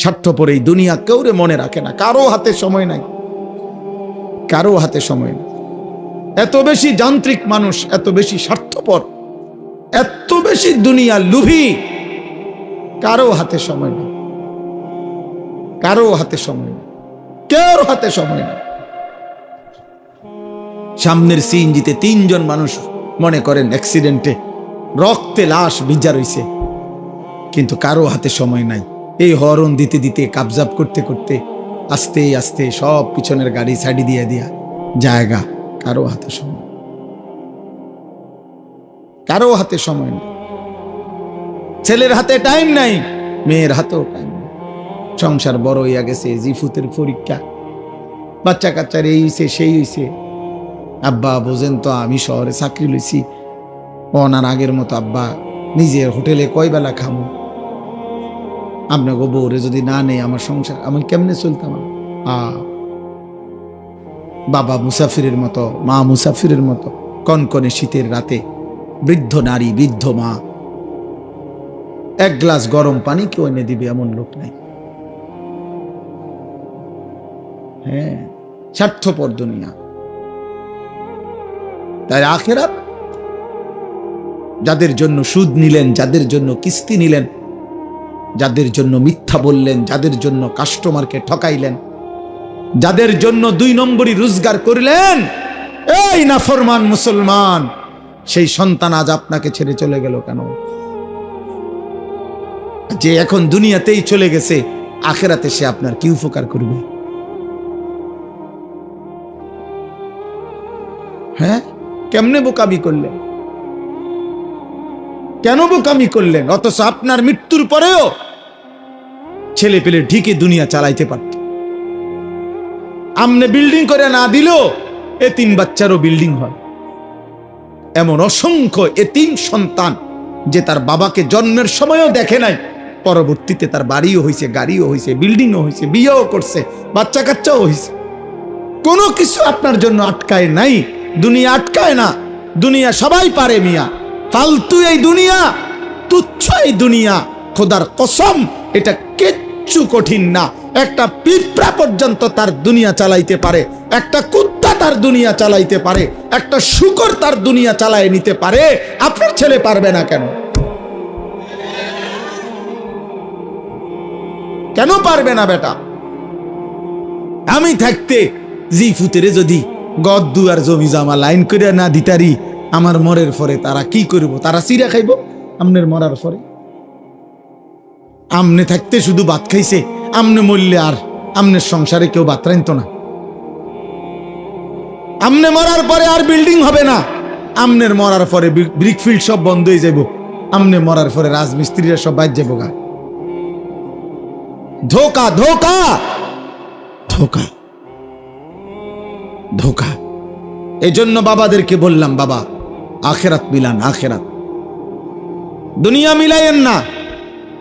স্বার্থপর এই দুনিয়া কেউরে মনে রাখে না, কারো হাতে সময় নাই, কারো হাতে সময় নেই। এত বেশি যান্ত্রিক মানুষ, এত বেশি স্বার্থপর, এত বেশি দুনিয়া লোভী, কারো হাতে সময় নেই, কারো হাতে সময় নেই, কেউ হাতে সময় নেই। সামনের সিএনজিতে 3 জন মানুষ মনে করেন অ্যাক্সিডেন্টে রক্তে লাশ ভিজা রইছে, কিন্তু কারো হাতে সময় নাই। এই হরন দিতে দিতে কাবজাব করতে করতে আস্তে আস্তে সব পিছনের গাড়ি সাইডে দিয়ে দিয়া জায়গা, কারো হাতে সময়, কারো হাতে সময় নেই। ছেলের হাতে টাইম নাই, মেয়ের হাতেও টাইম নাই। সংসার বড় হইয়া গেছে, জিফুতের পরীক্ষা, বাচ্চা কাচ্চার এই হইছে সেই হইছে। আব্বা বোঝেন তো, আমি শহরে চাকরি লইছি, ওনার আগের মতো আব্বা নিজের হোটেলে কয় বেলা খামো, আপনাকে বউরে যদি না নেই আমার সংসার আমি কেমনে চলতাম। বাবা মুসাফিরের মতো, মা মুসাফিরের মতো, কনকনে শীতের রাতে বৃদ্ধ নারী, বৃদ্ধ মা 1 গ্লাস গরম পানি কেউ এনে দিবে এমন লোক নাই। হ্যাঁ, স্বার্থপর দুনিয়া। তাই আখিরাত যাদের জন্য সুদ নিলেন, যাদের জন্য কিস্তি নিলেন, যাদের জন্য মিথ্যা বললেন, যাদের জন্য কাস্টমারকে ঠকাইলেন, যাদের জন্য 2 নম্বরই রোজগার করলেন, এই নাফরমান মুসলমান, সেই সন্তান আজ আপনাকে ছেড়ে চলে গেল কেন? যে এখন দুনিয়াতেই চলে গেছে, আখিরাতে সে আপনার কি উপকার করবে? হ্যাঁ, কেমনে বোকামি করলেন? কেন বোকামি করলেন? অথচ আপনার মৃত্যুর পরেও ছেলে পেলে ঢিকে দুনিয়া চালাইতে পারত। আমনে বিল্ডিং করে না দিলেও এতিম বাচ্চারও বিল্ডিং হয়। এমন অসংখ্য এতিম সন্তান যে তার বাবাকে জন্মের সময়ও দেখে নাই, পরবর্তীতে তার বাড়িও হয়েছে, গাড়িও হয়েছে, বিল্ডিংও হয়েছে, বিয়েও করছে, বাচ্চা কাচ্চাও হয়েছে। কোনো কিছু আপনার জন্য আটকায় নাই, দুনিয়া আটকায় না। দুনিয়া সবাই পারে মিয়া, ফালতু এই দুনিয়া, তুচ্ছ এই দুনিয়া। খোদার কসম, এটা কিচ্ছু কঠিন না। একটা পিঁপড়া পর্যন্ত তার দুনিয়া চালাইতে পারে, একটা কুত্তা তার দুনিয়া চালাইতে পারে, একটা শূকর তার দুনিয়া চালায় নিতে পারে। আপনার ছেলে পারবে না কেন? কেন পারবে না বেটা? আমি থাকতে জিফুতেরে যদি গদ্দু আর জমি জামা লাইন করে না দিতারি, আমার মরের পরে তারা কি করব? তারা চিরা খাইব আমনের মরার পরে। আমনে থাকতে শুধু ভাত খাইছে, আমনে মরলে আর আমনের সংসারে কেউ ভাত রাইনত না। আমনে মরার পরে আর বিল্ডিং হবে না, আমনের মরার পরে ব্রিকফিল্ড সব বন্ধ হয়ে যাইব, আমনে মরার পরে রাজমিস্ত্রিরা সব বাইর যাবো গা। ধোকা, ধোকা, ধোকা, ধোকা। এই জন্য বাবাদেরকে বললাম, বাবা আখেরাত মিলান, আখেরাত। দুনিয়া মিলাইয়েন না,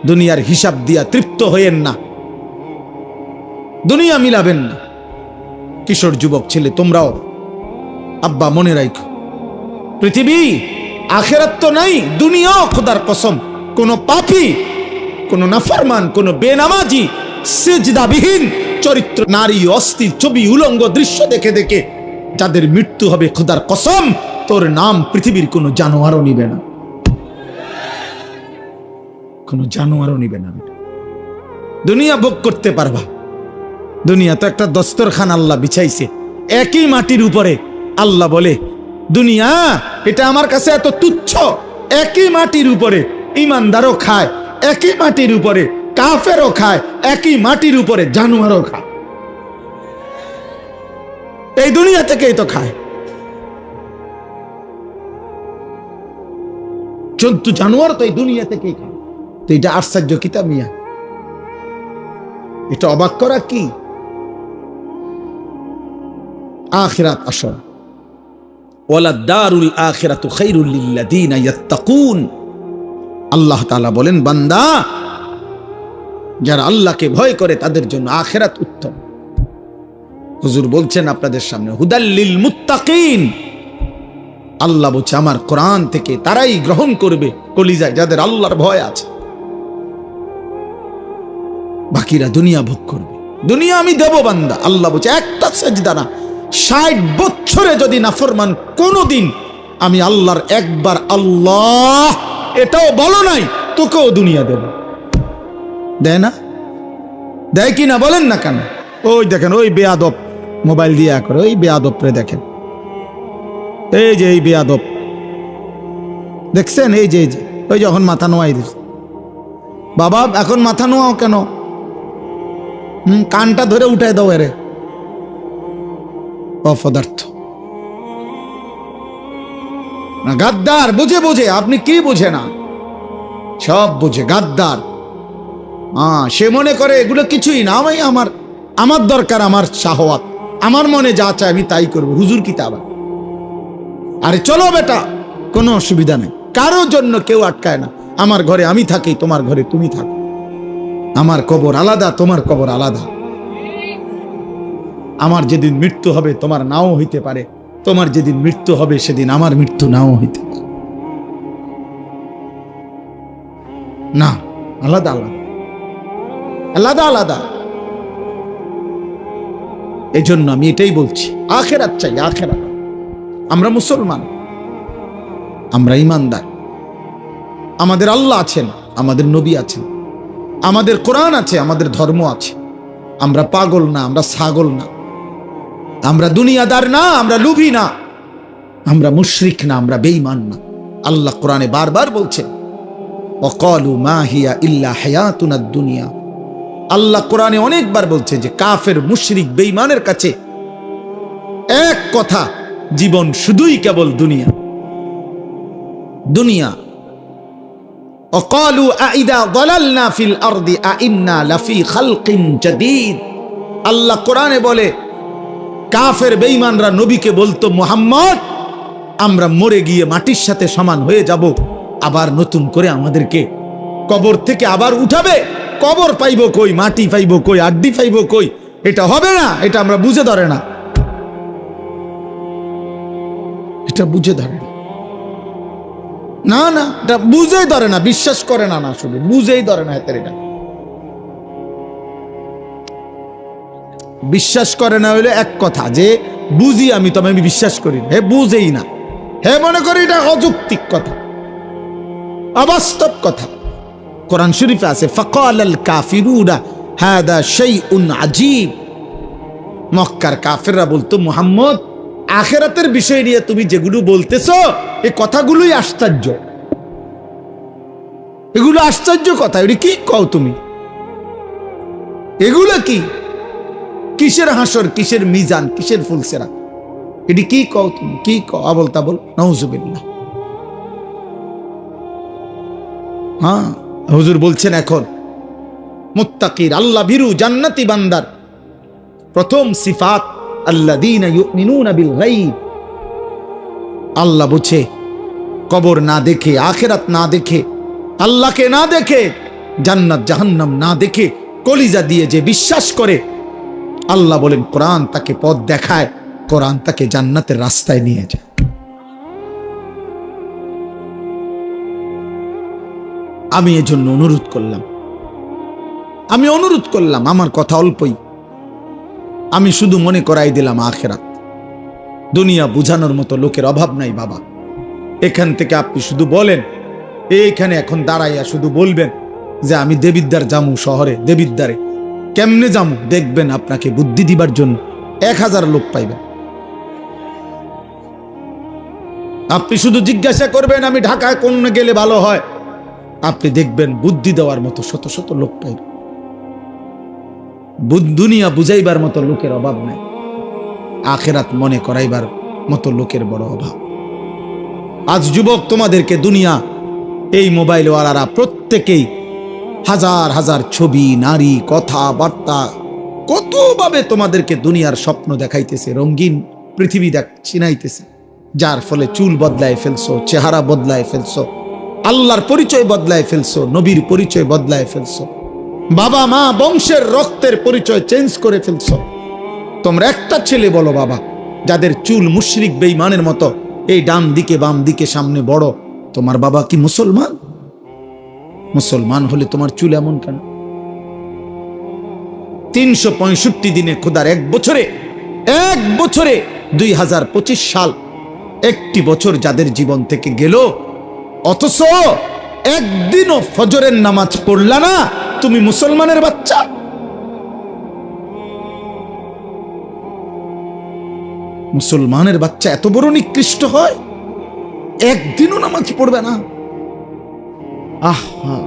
দুনিয়ার হিসাব দিয়া তৃপ্ত হইয়েন না, দুনিয়া মিলাবেন না। কিশোর যুবক ছেলে তোমরাও আব্বা মনে রাখো, পৃথিবী আখেরাত তো নাই, দুনিয়াও খোদার কসম কোন পাপী, কোন নাফরমান, কোন বেনামাজি, সিজদাবিহীন চরিত্র নারী, অস্থির ছবি, উলঙ্গ দৃশ্য দেখে দেখে যাদের মৃত্যু হবে, খোদার কসম তোর নাম পৃথিবীর কোন জানোয়ারও নিবে না, কোন জানোয়ারও নিবে না। দুনিয়া ভোগ করতে পারবা, দুনিয়া তো একটা দস্তরখান আল্লাহ বিছাইছে একই মাটির উপরে। আল্লাহ বলে দুনিয়া এটা আমার কাছে এত তুচ্ছ, একই মাটির উপরে ইমানদারও খায়, একই মাটির উপরে কাফেরও খায়, একই মাটির উপরে জানোয়ারও খায়। এই দুনিয়া থেকেই তো খায়, জন্তু জানোয়ার তো এই দুনিয়া থেকেই খায়। তো এটা আশ্চর্য কিতাব মিয়া, এটা অবাক করা কি? আখিরাত আসল, ওয়ালা দারুল আখিরাতু খায়রুল লিল্লাযিনা ইয়াত্তাকুন। আল্লাহ তাআলা বলেন, বান্দা যারা আল্লাহকে ভয় করে তাদের জন্য আখিরাত উত্তম। হুজুর বলছেন আপনাদের সামনে, হুদাল লিল মুত্তাকিন। আল্লাহ বলছে আমার কোরআন থেকে তারাই গ্রহণ করবে কলিজায় যাদের আল্লাহর ভয় আছে, বাকিরা দুনিয়া ভোগ করবে। দুনিয়া আমি দেব বান্দা। আল্লাহ বলছে একটা সেজদা না, 60 বছরে যদি নাফরমান কোনদিন আমি আল্লাহর একবার আল্লাহ এটাও বলো নাই, তোকেও দুনিয়া দেব। দেয় না? দেয় কি না বলেন না কেন? ওই দেখেন ওই বেয়াদব মোবাইল দিয়ে করে, ওই বেয়াদব রে দেখেন, এই যে এই বেয়াদব দেখছেন, এই যে ওই যখন মাথা নোয়াই দিচ্ছে, বাবা এখন মাথা নোয়াও কেন? কানটা ধরে উঠায় দাও এরে, অপদার্থ গাদ্দার। বুঝে বুঝে, আপনি কি বুঝে না? সব বুঝে, গাদ্দার। সে মনে করে এগুলো কিছুই না, আমি আমার দরকার আমার শাহওয়াত, আমার মনে যা চায় আমি তাই করবো। হুজুর কি তা? আরে চলো বেটা, কোনো অসুবিধা নেই, কারোর জন্য কেউ আটকায় না। আমার ঘরে আমি থাকি, তোমার ঘরে তুমি থাকো, আমার কবর আলাদা, তোমার কবর আলাদা। আমার যেদিন মৃত্যু হবে তোমার নাও হইতে পারে, তোমার যেদিন মৃত্যু হবে সেদিন আমার মৃত্যু নাও হইতে পারে। না, আলাদা আলাদা, আলাদা আলাদা। এই জন্য আমি এটাই বলছি, আখেরাত চাই, আখেরাত। আমরা মুসলমান, আমরা ইমানদার, আমাদের আল্লাহ আছেন, আমাদের নবী আছেন, আমাদের কোরআন আছে, আমাদের ধর্ম আছে। আমরা পাগল না, আমরা ছাগল না, আমরা দুনিয়াদার না, আমরা লুভি না, আমরা মুশরিক না, আমরা বেঈমান না। আল্লাহ কোরআনে বারবার বলছেন ওয়াকালু মা হিয়া ইল্লা হায়াতুনাদ দুনিয়া। আল্লাহ কোরআনে অনেকবার বলছে যে কাফের মুশরিক বেঈমানের কাছে এক কথা, জীবন শুধুই কেবল দুনিয়া, দুনিয়া। وقالوا أإذا ضللنا في الأرض أإنا لفي خلق جديد। আল্লাহ কোরআনে বলে কাফের বেঈমানরা নবীকে বলতো, মুহাম্মদ আমরা মরে গিয়ে মাটির সাথে সমান হয়ে যাব, আবার নতুন করে আমাদেরকে কবর থেকে আবার উঠাবে। কবর পাইব কই, মাটি পাইব কই, আড্ডি পাইব কই? এটা হবে না, এটা আমরা বুঝে ধরে না, এটা বুঝে ধরে না। না না, এটা বুঝেই ধরে না, বিশ্বাস করে না, না শুধু বুঝেই ধরে না। এতে এটা বিশ্বাস করে না হইলে এক কথা, যে বুঝি আমি, তবে আমি বিশ্বাস করি না। হে বুঝেই না, হে মনে করি এটা অযৌক্তিক কথা, অবাস্তব কথা। কোরআন শরীফে আছে ফাকালাল কাফিরুনা হাদা শাইউন আজীব। মক্কার কাফেররা বলতো, মুহাম্মদ আখিরাতের বিষয় নিয়ে তুমি যেগুলো বলতেছো এই কথাগুলোই আশ্চর্য, এগুলো আশ্চর্য কথা। এগুলো কি কও তুমি? এগুলো কি? কিসের হাসর, কিসের মিজান, কিসের ফুলসেরা? এটি কি কও তুমি? কি কও? আবল তাবল, নাউজুবিল্লাহ। হ্যাঁ, হুজুর বলছেন এখন মুত্তাকির, আল্লাহ ভীরু জান্নাতি বান্দার প্রথম সিফাত আল্লাযীনা ইউমিনুনা বিল গায়ব। আল্লাহ বুঝে, কবর না দেখে, আখিরাত না দেখে, আল্লাহকে না দেখে, জান্নাত জাহান্নাম না দেখে কলিজা দিয়ে যে বিশ্বাস করে, আল্লাহ বলেন কোরআন তাকে পথ দেখায়, কোরআন তাকে জান্নাতের রাস্তায় নিয়ে যায়। আমি এজন্য অনুরোধ করলাম, আমার কথা অল্পই, আমি শুধু মনে করাই দিলাম আখিরাত। দুনিয়া বুঝানোর মতো লোকের অভাব নাই বাবা। এখান থেকে আপনি শুধু বলেন, এইখানে এখন দাঁড়াইয়া শুধু বলবেন যে আমি দেবিদ্বার জামু শহরে, দেবিদ্বারে কেমনে জামু, দেখবেন আপনাকে বুদ্ধি দিবার জন্য 1000 লোক পাইবেন। আপনি শুধু জিজ্ঞাসা করবেন আমি ঢাকায় কোন গেলে ভালো হয়, আপনি দেখবেন বুদ্ধি দেওয়ার মতো শত শত লোক পাইবেন। দুনিয়া বুঝাইবার মতো লোকের অভাব নাই, আখিরাত মনে করাইবার মতো লোকের বড় অভাব। আজ যুবক তোমাদেরকে দুনিয়া, এই মোবাইলওয়ালারা প্রত্যেকেই হাজার হাজার ছবি, নারী, কথাবার্তা, কতভাবে তোমাদেরকে দুনিয়ার স্বপ্ন দেখাইতেছে, রঙিন পৃথিবী চিনাইতেছে, যার ফলে চুল বদলায় ফেলছো, চেহারা বদলায় ফেলছো, আল্লাহর পরিচয় বদলায় ফেলছো, নবীর পরিচয় বদলায় ফেলছো, বাবা মা বংশের রক্তের পরিচয় চেঞ্জ করে ফেলছো। তোমরা একটা ছেলে বলো বাবা, যাদের চুল মুশরিক বেঈমানের মতো এই ডান দিকে বাম দিকে সামনে বড়, তোমার বাবা কি মুসলমান? মুসলমান হলে তোমার চুল এমন কেন? 365 দিনে খোদার এক বছরে 2025 সাল একটি বছর যাদের জীবন থেকে গেল, অথচ একদিনও ফজরের নামাজ পড়লা না, তুমি মুসলমানের বাচ্চা। মুসলমানের বাচ্চা এত বড় নিকৃষ্ট হয়, একদিনও নামাজ পড়বে না। আহা,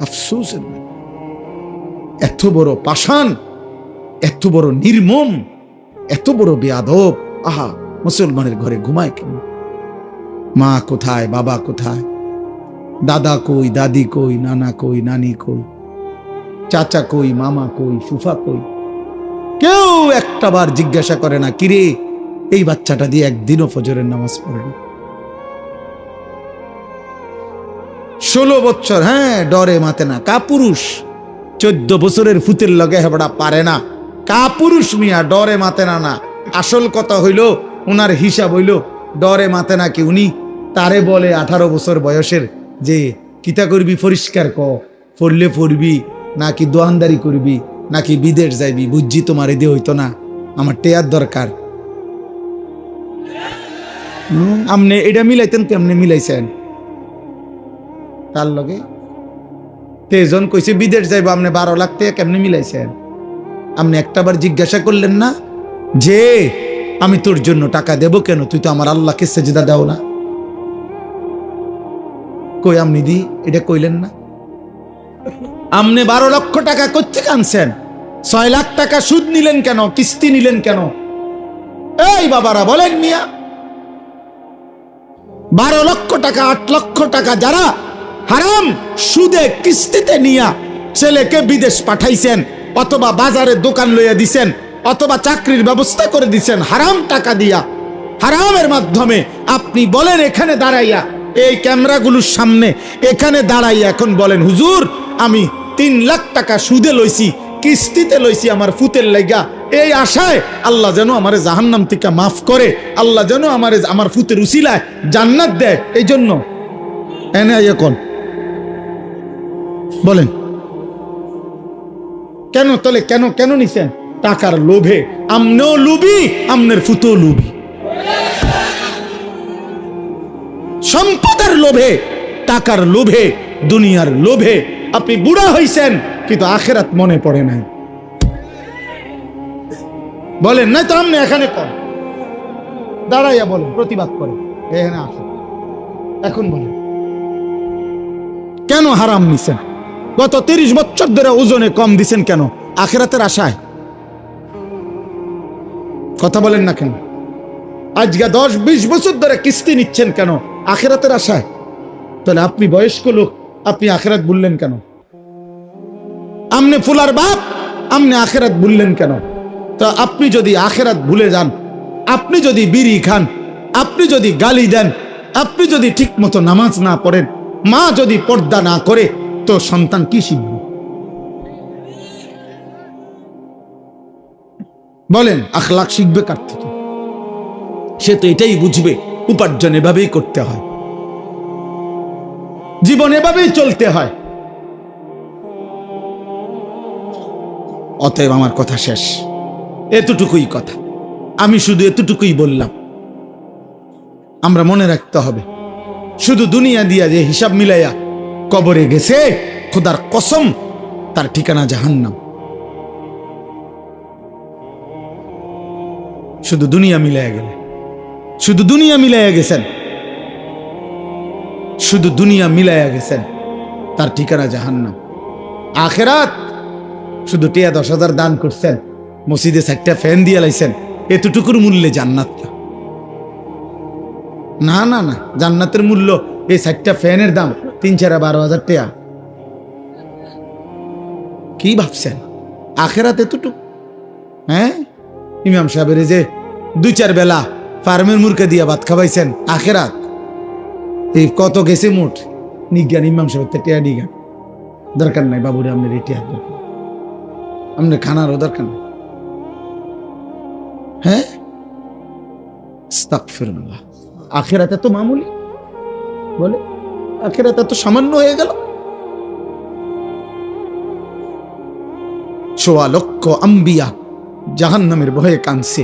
আফসোস। এত বড় পাষাণ, এত বড় নির্মম, এত বড় বেয়াদব। আহা, মুসলমানের ঘরে ঘুমায় কেন? মা কোথায়, বাবা কোথায়, দাদা কই, দাদি কই, নানা কই, নানি কই, চাচা কই, মামা কই, ফুফা কই? কেউ একটাবার জিজ্ঞাসা করে না, কিরে এই বাচ্চাটা দিয়ে একদিনও ফজরের নামাজ পড়েনি। 16 বছর, হ্যাঁ, ডরে মাতে না, কাপুরুষ। 14 বছরের ফুতের লগে হেবড়া পারে না, কাপুরুষ মিয়া, ডরে মাতে না। না, আসল কথা হইল, উনার হিসাব হইল ডরে মাতে না কি উনি তারে বলে 18 বছর বয়সের যে কিতা করবি পরিষ্কার ক, পড়লে পড়বি নাকি দোয়ানদারি করবি নাকি বিদেশ যাইবি, বুঝছি তোমার এদি হইতো না, আমার টেয়ার দরকার। আপনি এটা মিলাইতেন, কেমনে মিলাইছেন তার লগে? তেজন কইছে বিদেশ যাইবো, আপনি 12 লাখ টাকা কেমনে মিলাইছেন? আপনি একটাবার জিজ্ঞাসা করলেন না যে আমি তোর জন্য টাকা দেব কেন, তুই তো আমার আল্লাহকে সেজদা দাও না? কই আপনি দি এটা কইলেন না? আপনি 12 লক্ষ টাকা কোত্থেকে আনছেন? 6 লাখ টাকা সুদ নিলেন কেন, কিস্তি নিলেন কেন? এই বাবারা বলেন মিয়া, 12 লক্ষ টাকা, 8 লক্ষ টাকা যারা হারাম সুদে কিস্তিতে নিয়া ছেলেকে বিদেশ পাঠাইছেন, অথবা বাজারে দোকান লইয়া দিছেন, অথবা চাকরির ব্যবস্থা করে দিছেন হারাম টাকা দিয়া, হারামের মাধ্যমে, আপনি বলেন এখানে দাঁড়াইয়া, এই ক্যামেরাগুলোর সামনে এখানে দাঁড়াইয়া এখন বলেন, হুজুর আমি 3 লাখ টাকা সুদে লইছি, কিস্তিতে লইছি আমার ফুতের লাইগা, এই আশায় আল্লাহ যেন আমারে জাহান্নাম থেকে মাফ করে, আল্লাহ যেন আমারে আমার ফুতের উসিলায় জান্নাত দেয়, এই জন্য এনে এখন বলেন কেন? তাহলে কেন কেন নিছেন? টাকার লোভে। আমনেও লুবি, আমনের ফুতেও লুবি, সম্পদের লোভে, টাকার লোভে, দুনিয়ার লোভে আপনি বুড়া হইছেন, কিন্তু আখিরাত মনে পড়ে নাই। বলেন না তো, আমনে এখানে কর দাঁড়াইয়া বলেন, প্রতিবাদ করে এখানে আসেন, এখন বলেন কেন হারাম নিছেন? গত 30 বছর ধরে ওজনে কম দিছেন কেন? আখিরাতের আশায়। কথা বলেন না কেন? আজকে 10-20 বছর ধরে কিস্তি নিচ্ছেন কেন? আখিরাতের আশায়। তাহলে আপনি বয়স্ক লোক, আপনি আখিরাত ভুললেন কেন? আমনে ফুলার বাপ, আমনে আখিরাত ভুললেন কেন? তো আপনি যদি আখিরাত ভুলে যান, আপনি যদি বিড়ি খান, আপনি যদি গালি দেন, আপনি যদি ঠিক মতো নামাজ না পড়েন, মা যদি পর্দা না করে, তো সন্তান কি শিখবে? বলেন, আখলাক শিখবে কার থেকে? সে তো এটাই বুঝবে উপার্জন এভাবেই করতে হয়, জীবন এভাবেই চলতে হয়। অতএব আমার কথা শেষ, এতটুকুই কথা, আমি শুধু এতটুকুই বললাম। আমরা মনে রাখতে হবে, শুধু দুনিয়া দিয়া যে হিসাব মিলাইয়া কবরে গেছে, খোদার কসম তার ঠিকানা জাহান্নাম। শুধু দুনিয়া মিলাইয়া গেলে, শুধু দুনিয়া মিলাইয়া গেছেন, শুধু দুনিয়া মিলাইয়া গেছেন, তার ঠিকানা জাহান্নাম। আখেরাত শুধু 10,000 দান করছেন, মসজিদে 4টা ফ্যান দিয়ে লাইছেন, এতটুকুর মূল্যে জান্নাত না। না না, জান্নাতের মূল্য এই 4টা ফ্যানের দাম 3-12,000 টাকা। কি ভাবছেন আখেরাত এতটুকু? হ্যাঁ, ইমাম সাহেবের যে 2-4 বেলা ফার্মের মুরগি দিয়া ভাত খাওয়াইছেন, আখেরাত এই কত গেছে মোট? নিজ্ঞান ইমাম সাহেব টেয়া নিজ্ঞান দরকার নাই, বাবুরে আপনার এই টেয়ার দরকার, আপনার খানারও দরকার নাই। হ্যাঁ, আস্তাগফিরুল্লাহ। আখিরাতে তো মামুলি, বলে আখিরাতে তো সামান্য হয়ে গেল। সোয়া লক্ষ আম্বিয়া জাহান্নামের ভয়ে কাঁদছে,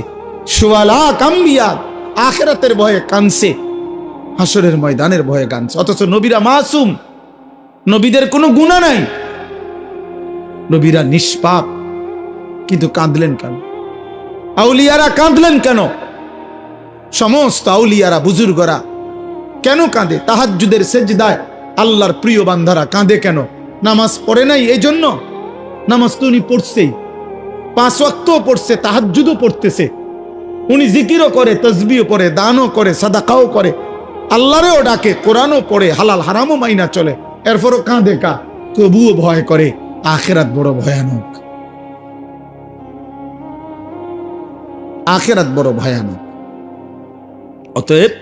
সোয়া লাখ আম্বিয়া আখিরাতের ভয়ে কাঁদছে, হাসরের ময়দানের ভয়ে কাঁদছে। অথচ নবীরা মাসুম, নবীদের কোনো গুনাহ নাই, নবীরা নিষ্পাপ, কিন্তু কাঁদলেন কেন? আউলিয়ারা কাঁদলেন কেন? সমস্ত আউলিয়ারা বুজুর্গরা কেন কাঁদে? তাহাজ্জুদের সেজদায় আল্লাহর প্রিয় বান্দারা কাঁদে কেন? নামাজ পড়ে নাই এই জন্য? নামাজ তো উনি পড়ছেই, 5 ওয়াক্তও পড়ছে, তাহাজ্জুদও পড়তেছে, উনি জিকিরও করে, তাসবিহও পড়ে, দানও করে, সাদাকাও করে, আল্লাহরেও ডাকে, কোরআনও পড়ে, হালাল হারামও মাইনা চলে, এরপরও কাঁদে কা? তবুও ভয় করে। আখিরাত বড় ভয়ানক, আখিরাত বড় ভয়ানক। অতএব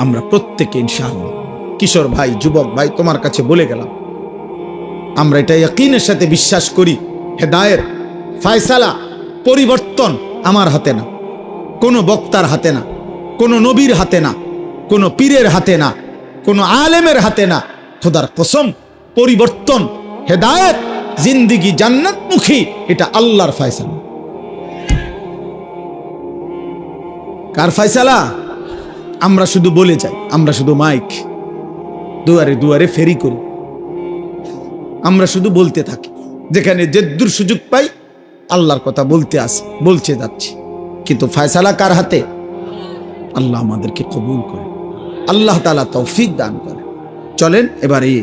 আমরা প্রত্যেকে ইনশাআল্লাহ, কিশোর ভাই, যুবক ভাই, তোমার কাছে বলে গেলাম, আমরা এটা ইয়াকিনের সাথে বিশ্বাস করি, হেদায়েত, ফয়সালা, পরিবর্তন আমার হাতে না, কোনো বক্তার হাতে না, কোনো নবীর হাতে না, কোনো পীরের হাতে না, কোনো আলেমের হাতে না। খোদার কসম, পরিবর্তন, হেদায়েত, জিন্দেগি জান্নাতমুখী, এটা আল্লাহর ফয়সালা। কার ফয়সালা? আমরা শুধু বলে যাই, আমরা শুধু মাইক দুয়ারে দুয়ারে ফেরি করি, আমরা শুধু বলতে থাকি, যেখানে যেদুর সুযোগ পাই আল্লাহর কথা বলতে যাচ্ছি, কিন্তু ফয়সালা কার হাতে? আল্লাহ আমাদেরকে কবুল করে, আল্লাহ তাআলা তৌফিক দান করে। চলেন এবার এই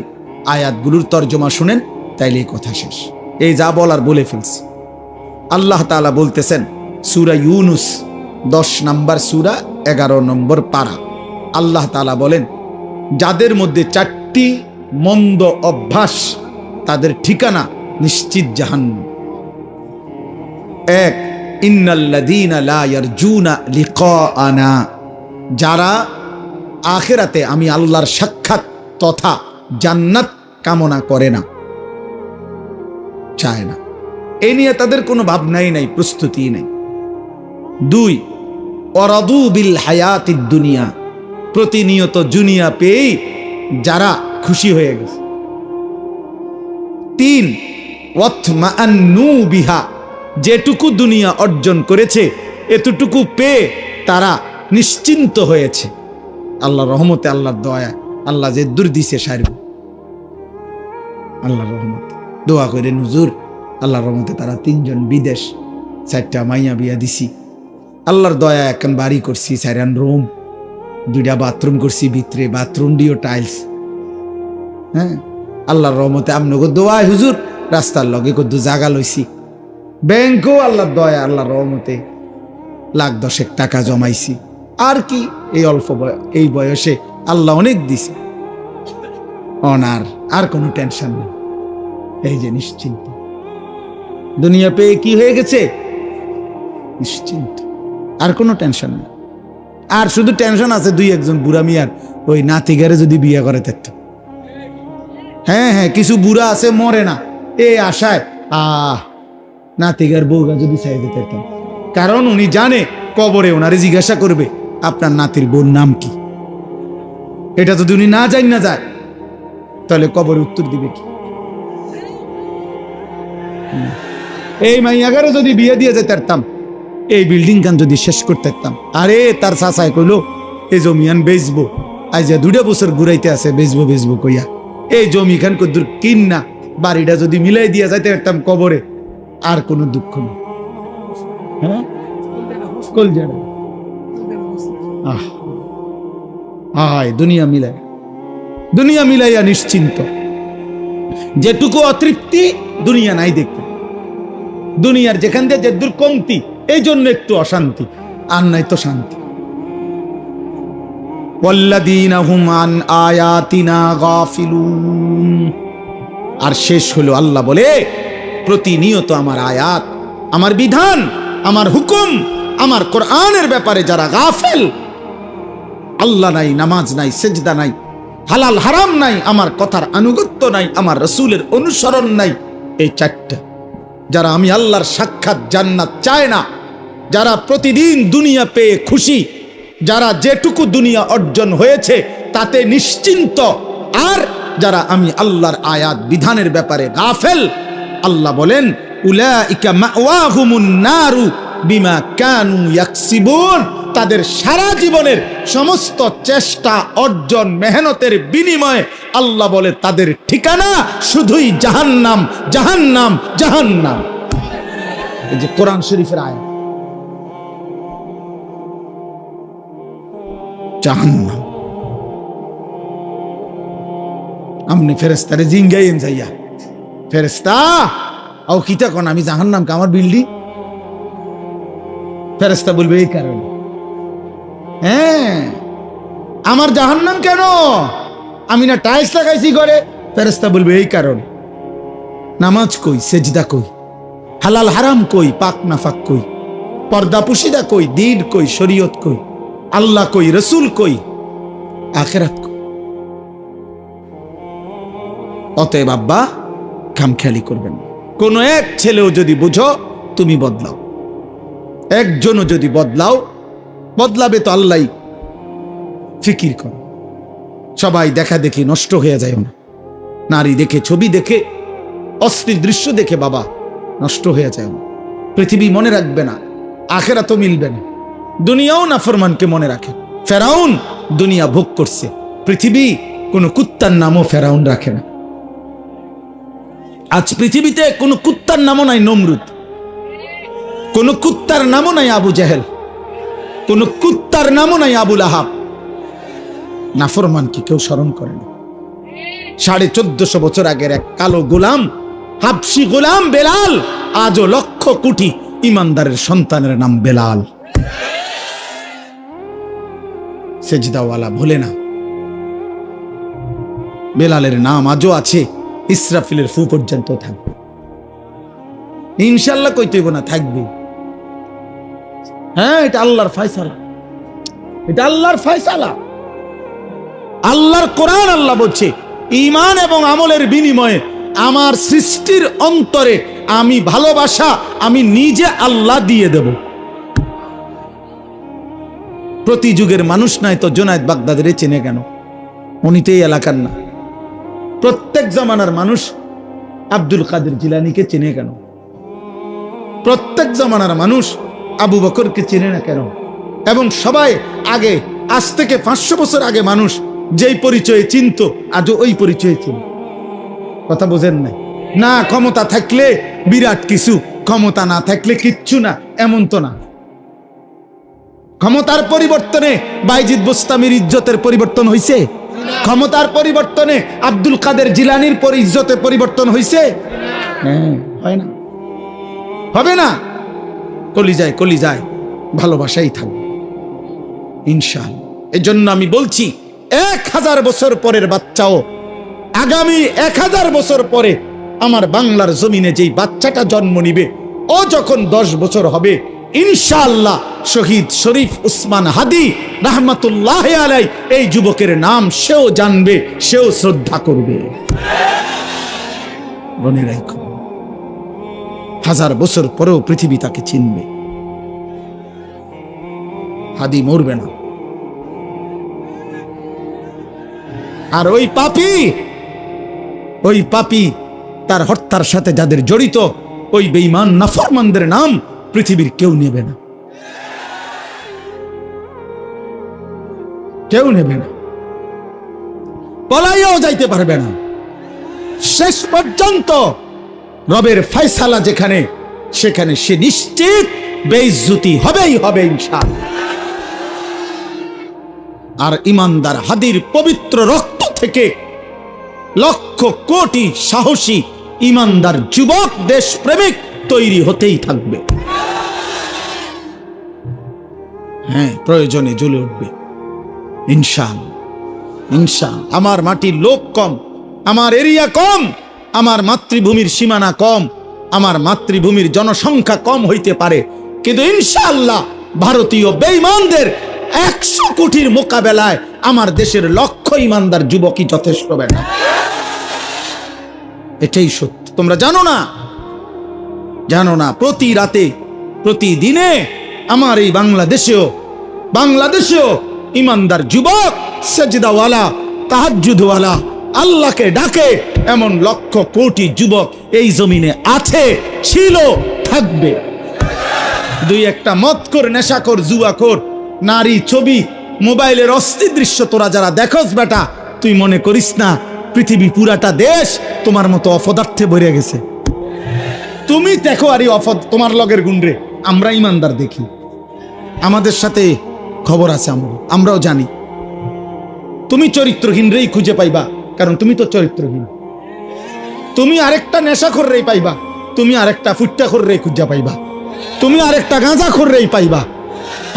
আয়াতগুলোর তর্জমা শুনেন, তাইলে এই কথা শেষ। এই যা বলার বলে ফেলছি। আল্লাহ তাআলা বলতেছেন সূরা ইউনুস 10 নম্বর সূরা 11 নম্বর পারা। আল্লাহ তাআলা বলেন, যাদের মধ্যে 4টি মন্দ অভ্যাস, তাদের ঠিকানা নিশ্চিত জাহান্নাম। 1, ইন্নাল্লাযীনা লা ইয়ারজুনা লিকাআনা, যারা আখিরাতে আমি আল্লাহর সাক্ষাৎ তথা জান্নাত কামনা করে না, চায় না, এই নিয়ে তাদের কোনো ভাবনাই নাই, প্রস্তুতি নাই। 2, ওয়ারাদু বিল হায়াতিদ দুনিয়া, প্রতিনিয়ত দুনিয়া পেয়ে যারা খুশি হয়ে গেছে। 3, ওয়াতমাআন্নু বিহা, যেটুকু দুনিয়া অর্জন করেছে এতটুকু পেয়ে তারা নিশ্চিন্ত হয়েছে। আল্লাহর রহমতে, আল্লাহর দয়া, আল্লাহ যে দূর দিছে সারব, আল্লাহর রহমতে। দোয়া করে হুজুর, আল্লাহর রহমতে তারা 3 জন বিদেশ, 4টা মাইয়া বিয়া দিছি, আল্লাহর দয়া এখন বাড়ি করছি, 4 রুম, 2টা বাথরুম করছি, ভিতরে বাথরুম দিও টাইলস। হ্যাঁ, আল্লাহর রহমতে আমনগো দোয়ায় হুজুর রাস্তার লগে কদ্দু জাগা লইছি, ব্যাংকও আল্লাহর দয়া, আল্লাহর রহমতে 1,10,000 টাকা জমাইছি। আর কি, এই অল্প এই বয়সে আল্লাহ অনেক দিছে, অনার আর কোনো টেনশন নেই। এই যে নিশ্চিন্ত, দুনিয়া পেয়ে কি হয়ে গেছে? নিশ্চিন্ত, আর কোনো টেনশন নেই। আর শুধু টেনশন আছে 2-1 বুড়া মিয়ার, ওই নাতিগারে যদি বিয়ে করে থাকত। হ্যাঁ, কিছু বুড়া আছে মরে না এই আশায়, নাতিগার বউগা যদি চাইতে থাকতাম, কারণ উনি জানে কবরে ওনারে জিজ্ঞাসা করবে আপনার নাতির বোন নাম কি। এটা যদি উনি না যায় তাহলে কবরে উত্তর দিবে কি? এই মাইয়াগারে যদি বিয়ে দিয়ে যেতে পারতাম, এই বিল্ডিং খান যদি শেষ করতে পারতাম, আরে তার চাচাই কইলো এই জমিয়ান বেচবো, আজ 2 বছর ঘুরাইতে আছে, বেচবো কইয়া এই জমি খান কদ্দুর কিন না, বাড়িটা যদি মিলাই দিয়া যাইতে পারতাম কবরে, আর কোনো দুঃখ নেই। হ্যাঁ, দুনিয়া মিলাইয়া নিশ্চিন্ত, যেটুকু অতৃপ্তি দুনিয়া নাই দেখতে, দুনিয়ার যেখান দিয়ে যে দূর কমতি, এই জন্য একটু অশান্তি, আর নাই তো শান্তি। ওয়াল্লাযীনা হুম আন আয়াতিনা গাফিলুন, আর শেষ হলো আল্লাহ বলে, প্রতিনিয়ত আমার আয়াত, আমার বিধান, আমার হুকুম, আমার কোরআনের ব্যাপারে যারা গাফেল, আল্লাহ নাই, নামাজ নাই, সেজদা নাই, হালাল হারাম নাই, আমার কথার আনুগত্য নাই, আমার রাসূলের অনুসরণ নাই, এই 4টা যারা আমি আল্লাহর সাক্ষাৎ জান্নাত চায় না, যারা প্রতিদিন দুনিয়া পেয়ে খুশি, যারা যেটুকু দুনিয়া অর্জন হয়েছে তাতে নিশ্চিন্ত, আর যারা আমি আল্লাহর আয়াত বিধানের ব্যাপারে গাফেল, আল্লাহ বলেন উলাইকা মাওয়াহুমুন নারু বিমা কানু ইয়াকসিবুন, তাদের সারা জীবনের সমস্ত চেষ্টা অর্জন মেহনতের বিনিময়ে আল্লাহ বলে তাদের ঠিকানা শুধুই জাহান্নাম, জাহান্নাম, জাহান্নাম। এই যে কোরআন শরীফের আয়াত, জাহান্নাম। আমনে ফেরেশতারে জিঙ্গাইন যাইয়া, ফেরেশতা আও কিতা কোন আমি জাহান্নাম কা আমার বিল্ডিং? ফেরেশতা বলবে এই কারণে। হ্যাঁ, আমার জাহান্নাম কেন? আমি না টাইলস লাগাইছি ঘরে। ফেরেশতা বলবে এই কারণে। নামাজ কই, সেজদা কই, হালাল হারাম কই, পাক নাফাক কই, পর্দা পুশিদা কই, দ্বীন কই, শরীয়ত কই, আল্লাহ কই, রসুল কই, আখিরাত কই। অতএব আব্বা খামখেয়ালি করবেন না। কোন এক ছেলেও যদি বুঝো তুমি বদলাও, একজনও যদি বদলাও, বদলাবে তো আল্লাহ। ফিকির করো। সবাই দেখা দেখি নষ্ট হয়ে যায় না। নারী দেখে, ছবি দেখে, অশ্লীল দৃশ্য দেখে বাবা নষ্ট হয়ে যায় না। পৃথিবী মনে রাখবে না, আখিরাতও মিলবে না। দুনিয়াও নাফরমানকে মনে রাখে। ফেরাউন দুনিয়া ভোগ করছে, পৃথিবী কোন কুত্তার নামও ফেরাউন রাখে না। আজ পৃথিবীতে কোন কুত্তার নামও নাই নমরুদ, কোন কুত্তার নামও নাই আবু জেহেল, কোন কুত্তার নামও নাই আবুল আহাব। নাফরমানকে কেউ স্মরণ করে না। 1450 বছর আগের এক কালো গোলাম, হাবশি গোলাম বেলাল, আজও লক্ষ কোটি ইমানদারের সন্তানের নাম বেলাল। সেজদাওয়ালা ভোলে না। বেলালের নাম আজও আছে, ইসরাফিলের ফু পর্যন্ত থাকবে। ইনশাল্লাহ কইতে হইব না, থাকবে। হ্যাঁ, এটা আল্লাহর ফয়সালা, এটা আল্লাহর ফয়সালা, আল্লাহর কোরআন। আল্লাহ বলছে ঈমান এবং আমলের বিনিময়ে আমার সৃষ্টির অন্তরে আমি ভালোবাসা আমি নিজে আল্লাহ দিয়ে দেব। প্রতি যুগের মানুষ নাই তো জুনায়েদ বাগদাদের চেনে কেন? উনি তো এই এলাকার না। প্রত্যেক জামানার মানুষ আব্দুল কাদের জিলানীকে চেনে কেন? প্রত্যেক জামানার মানুষ আবু বকরকে চেনে না কেন? এবং সবাই আগে, আজ থেকে 500 বছর আগে মানুষ যেই পরিচয়ে চিনত, আজও ওই পরিচয়ে চিনে। কথা বোঝেন নাই? না ক্ষমতা থাকলে বিরাট কিছু, ক্ষমতা না থাকলে কিচ্ছু না, এমন তো না। ক্ষমতার পরিবর্তনে বাইজিদ বোস্তামির ইজ্জতের পরিবর্তন হয়েছে? ক্ষমতার পরিবর্তনে আব্দুল কাদের জিলানীর ইজ্জতের পরিবর্তন হয়েছে? হ্যাঁ, হয় না, হবে না। কলিজায় কলিজায় ভালোবাসাই থাকবে ইনশাআল্লাহ। এই জন্য আমি বলছি 1000 বছর পরের বাচ্চাও, আগামী 1000 বছর পরে আমার বাংলার জমিনে যেই বাচ্চাটা জন্ম নিবে, ও যখন 10 বছর হবে ইনশাআল্লাহ শহীদ শরীফ উসমান হাদি রাহমাতুল্লাহ আলাইহি এই যুবকের নাম সেও জানবে, সেও শ্রদ্ধা করবে। মনে রাখো, 1000 বছর পরেও পৃথিবী তাকে চিনবে। হাদি মরবে না। আর ওই পাপী তার হত্যার সাথে যাদের জড়িত, ওই বেঈমান নাফরমানদের নাম পৃথিবীর কেউ নেবে না, কেউ নেবে না, পলাইয়াও যাইতে পারবে না। শেষ পর্যন্ত রবের ফয়সালা যেখানে, সেখানে সে নিশ্চিত বেইজ্জতি হবেই হবে ইনশাআল্লাহ। আর ইমানদার হাদির পবিত্র রক্ত থেকে লক্ষ কোটি সাহসী ইমানদার যুবক দেশপ্রেমিক তৈরি হতেই থাকবে। হ্যাঁ, প্রয়োজনে জ্বলে উঠবে ইনশাআল্লাহ, ইনশাআল্লাহ। আমার মাটির লোক কম, আমার এরিয়া কম, আমার মাতৃভূমির সীমানা কম, আমার মাতৃভূমির জনসংখ্যা কম হইতে পারে, কিন্তু ইনশাআল্লাহ ভারতীয় বেঈমানদের 100 কোটির মোকাবেলায় আমার দেশের লক্ষ ইমানদার যুবকই যথেষ্ট হবে না। এটাই সত্য। তোমরা জানো না, জানো না, প্রতি রাতে প্রতিদিনে আমার এই বাংলাদেশেও ইমানদার যুবক সেজদাওয়ালা, তাহাজ্জুদওয়ালা, আল্লাহকে ডাকে, এমন লক্ষ কোটি যুবক এই জমিনে আছে, ছিল, থাকবে। দুই একটা মদখোর, নেশাখোর, জুয়াখোর, নারী, ছবি, মোবাইলের অস্থির দৃশ্য তোরা যারা দেখোস বেটা, তুই মনে করিস না পৃথিবী পুরাটা দেশ তোমার মতো অপদার্থে ভরে গেছে। তুমি দেখো আরে তোমার লগের গুন্ডে, আমরা ইমানদার দেখি, আমাদের সাথে খবর আছে, আমরাও জানি। তুমি চরিত্রহীনরেই খুঁজে পাইবা, কারণ তুমি তো চরিত্রহীন। তুমি আরেকটা নেশাখোররেই পাইবা, তুমি আরেকটা ফুট্টাখোররেই খুঁজে পাইবা, তুমি আরেকটা গাঁজাখোররেই পাইবা।